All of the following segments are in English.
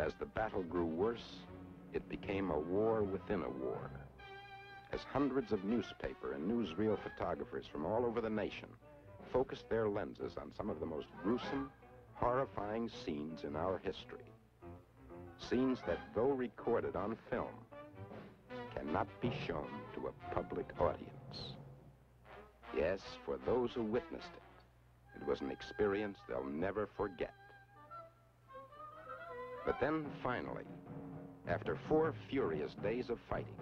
as the battle grew worse, it became a war within a war. As hundreds of newspaper and newsreel photographers from all over the nation focused their lenses on some of the most gruesome, horrifying scenes in our history. Scenes that, though recorded on film, cannot be shown to a public audience. Yes, for those who witnessed it, it was an experience they'll never forget. But then, finally, after 4 furious days of fighting,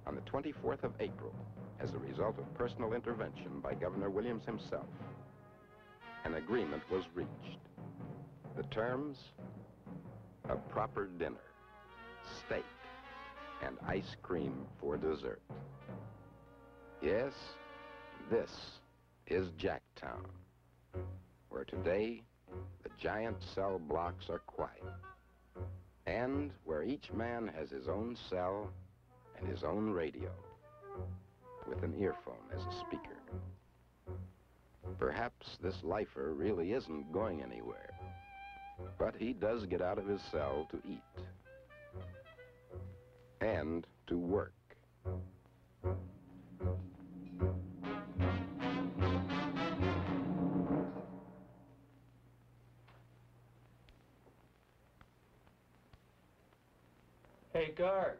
on the 24th of April, as a result of personal intervention by Governor Williams himself, an agreement was reached. The terms? A proper dinner, steak, and ice cream for dessert. Yes, this is Jacktown, where today the giant cell blocks are quiet, and where each man has his own cell and his own radio, with an earphone as a speaker. Perhaps this lifer really isn't going anywhere, but he does get out of his cell to eat and to work. Hey, guard,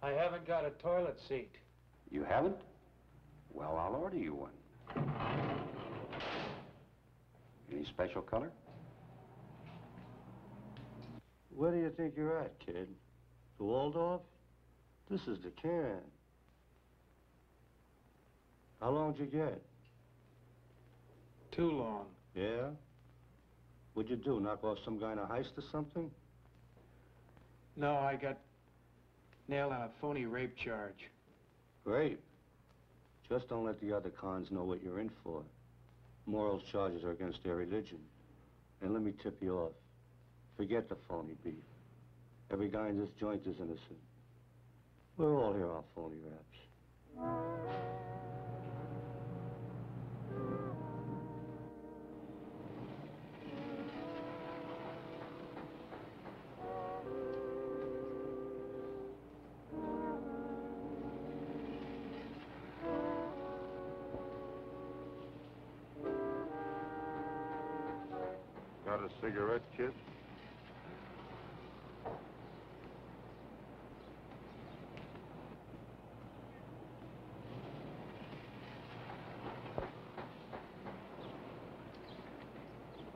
I haven't got a toilet seat. You haven't? Well, I'll order you one. Any special color? Where do you think you're at, kid? The Waldorf? This is the can. How long'd you get? Too long. Yeah? What'd you do, knock off some guy in a heist or something? No, I got nailed on a phony rape charge. Great. Just don't let the other cons know what you're in for. Morals charges are against their religion. And let me tip you off. Forget the phony beef. Every guy in this joint is innocent. We're all here on phony raps. Got a cigarette, kid?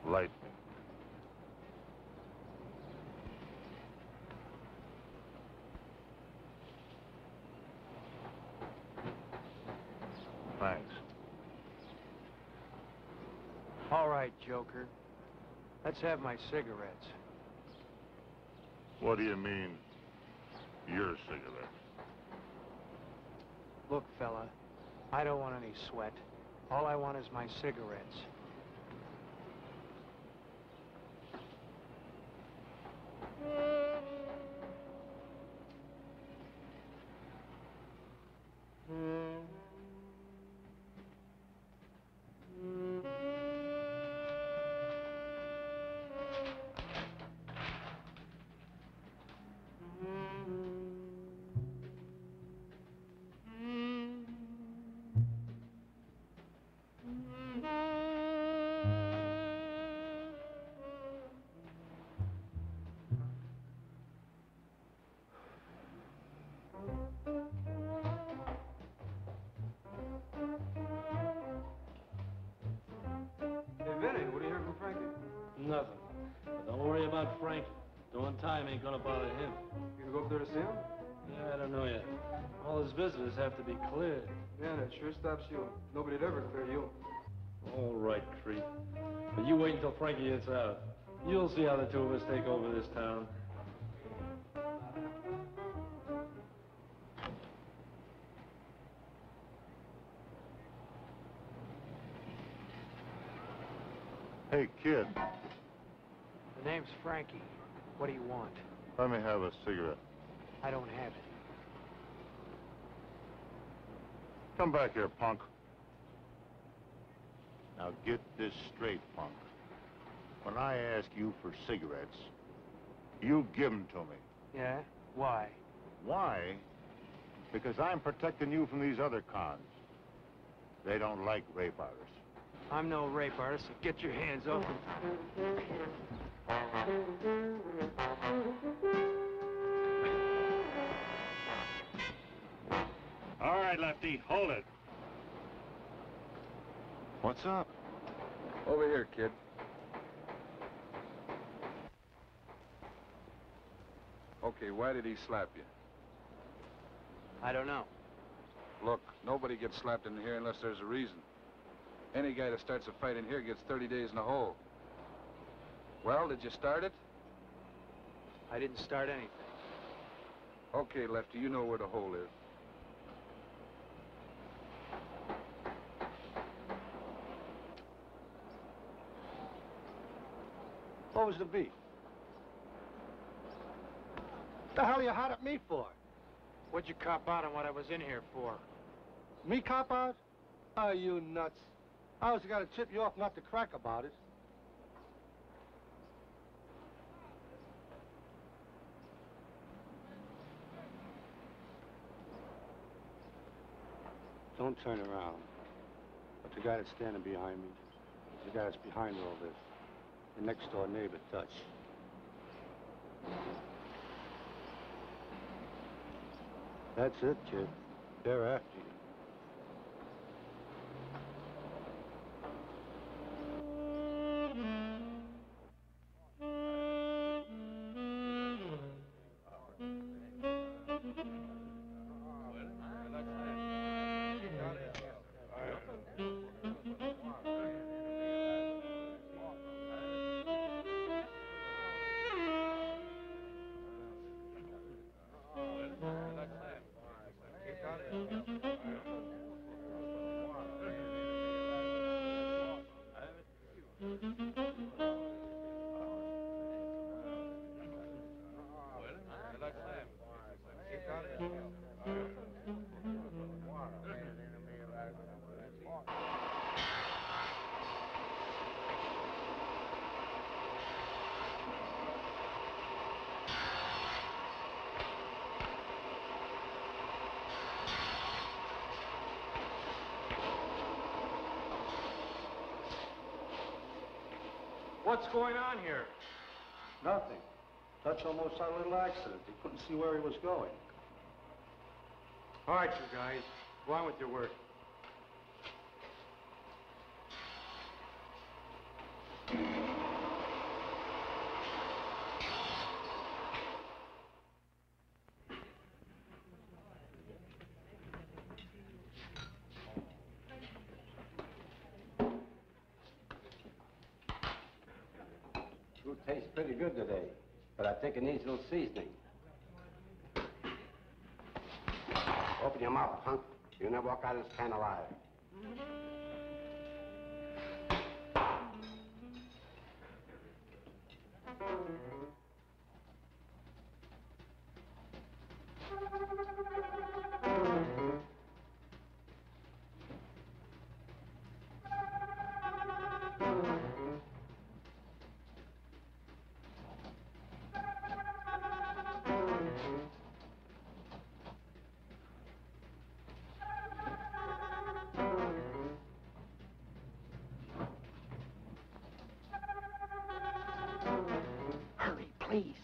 Light me. Thanks. All right, Joker. Let's have my cigarettes. What do you mean, your cigarette? Look, fella, I don't want any sweat. All I want is my cigarettes. Nothing. But don't worry about Frankie. Doing time ain't gonna bother him. You gonna go up there to see him? Yeah, I don't know yet. All his visitors have to be cleared. Man, it sure stops you. Nobody'd ever clear you. All right, creep. But you wait until Frankie gets out. You'll see how the two of us take over this town. Hey, kid, The name's Frankie. What do you want? let me have a cigarette. I don't have it. Come back here, punk. Now get this straight, punk. When I ask you for cigarettes, You give them to me. Yeah? Why? Why? Because I'm protecting you from these other cons. They don't like rape artists. I'm no rape artist, so get your hands off him. All right, Lefty, hold it. What's up? Over here, kid. Okay, why did he slap you? I don't know. Look, nobody gets slapped in here unless there's a reason. Any guy that starts a fight in here gets 30 days in the hole. Well, did you start it? I didn't start anything. Okay, Lefty, you know where the hole is. What was the beef? The hell you hot at me for? What'd you cop out on what I was in here for? Me cop out? Oh, you nuts. I was gonna tip you off not to crack about it. Don't turn around. But the guy that's standing behind me, the guy that's behind all this, the next door neighbor, Dutch. That's it, kid. They're after you. What's going on here? Nothing. Dutch almost had a little accident. He couldn't see where he was going. All right, you guys. Go on with your work. Food tastes pretty good today, but I think it needs a little seasoning. Open your mouth, punk. You'll never walk out of this pan alive. Hurry, please.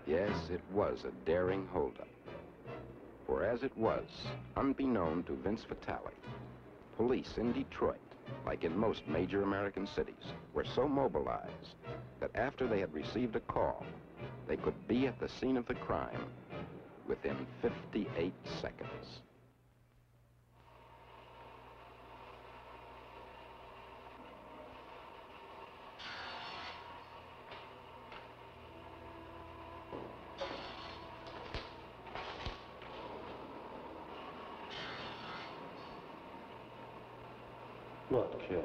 Yes, it was a daring holdup. For as it was, unbeknown to Vince Vitale, police in Detroit, like in most major American cities, were so mobilized that after they had received a call, they could be at the scene of the crime within 58 seconds. Look, kid.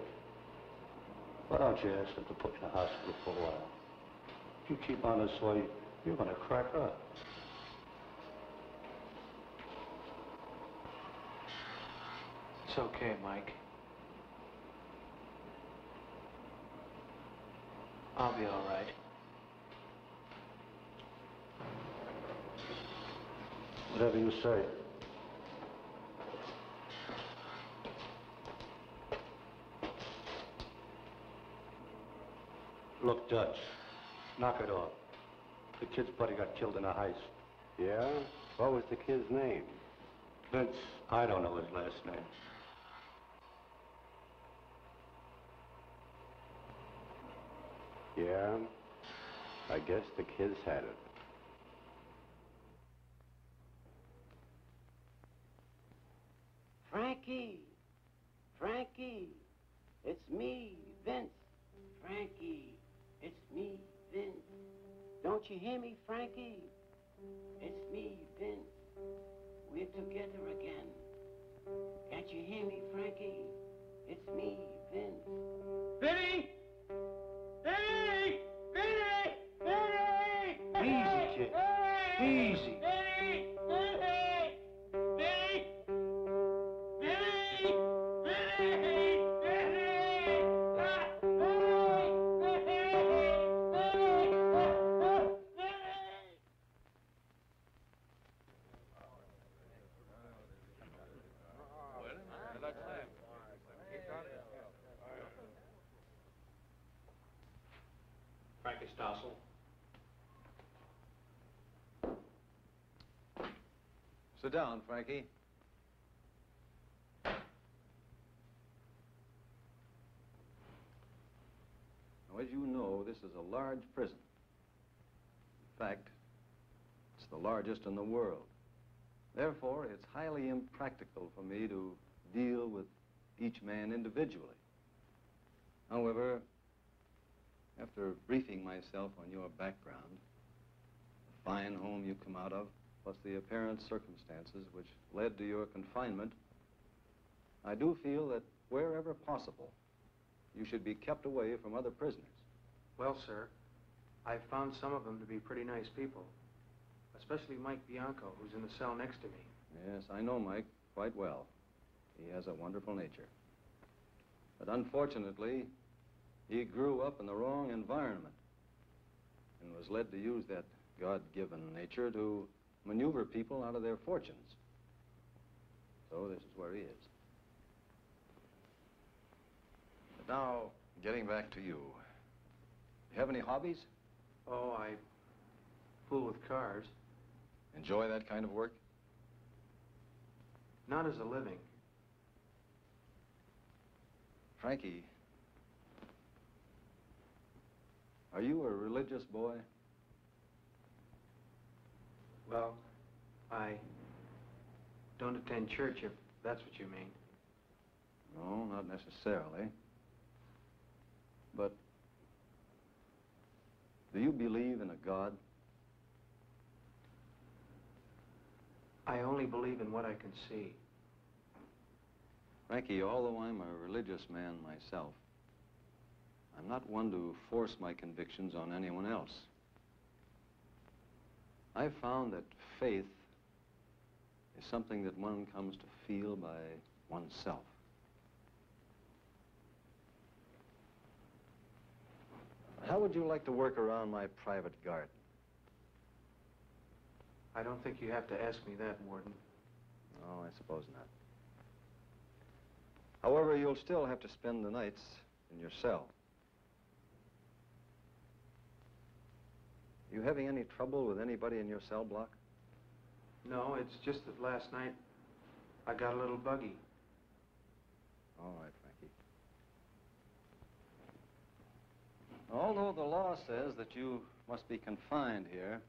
Why don't you ask them to put you in the hospital for a while? If you keep on this way, you're gonna crack up. It's okay, Mike. I'll be all right. Whatever you say. Look, Dutch, knock it off. The kid's buddy got killed in a heist. Yeah? What was the kid's name? Vince, I don't know his last name. Yeah? I guess the kid's had it. Frankie! Frankie! It's me, Vince. Frankie, it's me, Vince. Don't you hear me, Frankie? It's me, Vince. We're together again. Can't you hear me, Frankie? It's me, Vince. Vinny! Vinny! Vinny! Vinny! Easy, kid. Easy. Vinny! Vinny! Vinny! Vinny! Vinny! Frankie Stossel. Sit down, Frankie. Now, as you know, this is a large prison. In fact, it's the largest in the world. Therefore, it's highly impractical for me to deal with each man individually. However, after briefing myself on your background, the fine home you come out of, plus the apparent circumstances which led to your confinement, I do feel that wherever possible, you should be kept away from other prisoners. Well, sir, I've found some of them to be pretty nice people, especially Mike Bianco, who's in the cell next to me. Yes, I know Mike quite well. He has a wonderful nature. But unfortunately, he grew up in the wrong environment and was led to use that God-given nature to maneuver people out of their fortunes. So this is where he is. But now, getting back to you. You have any hobbies? Oh, I fool with cars. Enjoy that kind of work? Not as a living. Frankie, are you a religious boy? Well, I don't attend church, if that's what you mean. No, not necessarily. But do you believe in a God? I only believe in what I can see. Frankie, although I'm a religious man myself, I'm not one to force my convictions on anyone else. I've found that faith is something that one comes to feel by oneself. How would you like to work around my private garden? I don't think you have to ask me that, Warden. Oh, I suppose not. However, you'll still have to spend the nights in your cell. You having any trouble with anybody in your cell block? No, it's just that last night I got a little buggy. All right, Frankie. Although the law says that you must be confined here,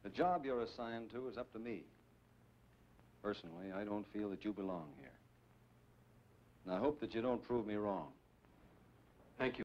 The job you're assigned to is up to me. Personally, I don't feel that you belong here. And I hope that you don't prove me wrong. Thank you.